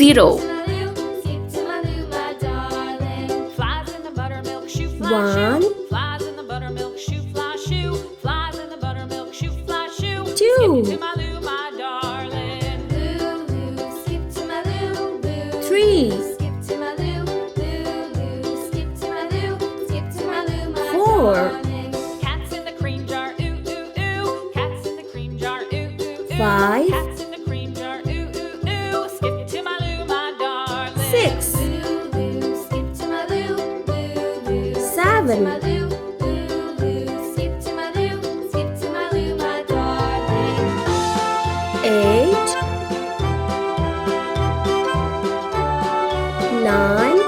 0. Skip to my loo, my darling. Flies in the buttermilk shoe fly 1, shoe. Flies in the buttermilk shoe fly shoe. Flies in the buttermilk shoe fly shoe. 2. Skip to my loo, my darling. Loo, loo, skip to my loo, loo. 3, Skip to my loo, loo, loo. Skip to my loo, skip to my loo, my 4. darling. Cats in the cream jar, ooh, ooh, ooh. Cats in the cream jar, ooh, ooh, ooh. 5, Cats in the cream jar, ooh, ooh, ooh. Skip to my loo, my darling. 6, Loo, loo, skip to my loo, loo, loo. 7, My loo, loo, loo. Skip to my loo, skip to my loo, my darling. 8, 9,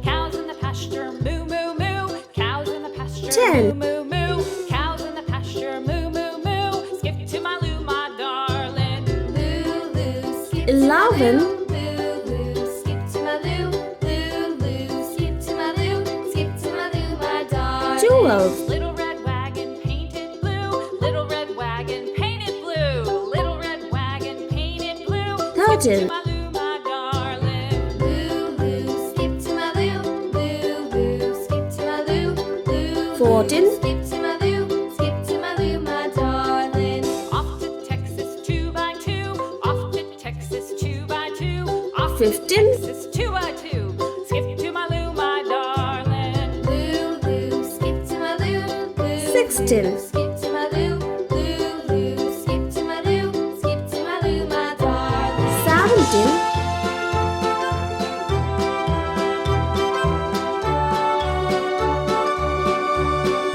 Cows in the pasture, moo, moo, moo. Cows in the pasture, 10. moo, moo, moo. Cows in the pasture, moo, moo, moo. Skip to my loo, my darling. Loo, loo, skip to my 11, loo, loo, loo. Skip to my loo, loo, loo. Skip to my loo, skip to my loo, my darling. 12, Little red wagon painted blue. Little red wagon painted blue. Little red wagon painted blue. Skip to 13, my loo, my darling. Loo, loo, skip to my loo, loo, loo. Skip to my loo, loo, 14, loo. Skip to my loo, skip to my loo, my darling. Off to Texas 2 by 2. Off to Texas 2 by 2. Off to 15, Texas 2 by 2. Skip to my loo, my darling. Loo, loo, skip to my loo, loo. 16, Skip to my loo, loo, loo. Skip to my loo, skip to my loo, my darling. 17,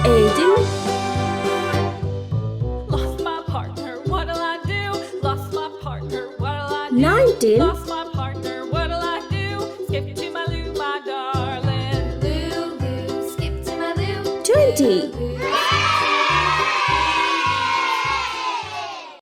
18, Lost my partner, what'll I do? Lost my partner, what'll I do? 19, Lost my partner, what'll I do? Skip to my loo, my darling. Loo, loo, skip to my loo. 20,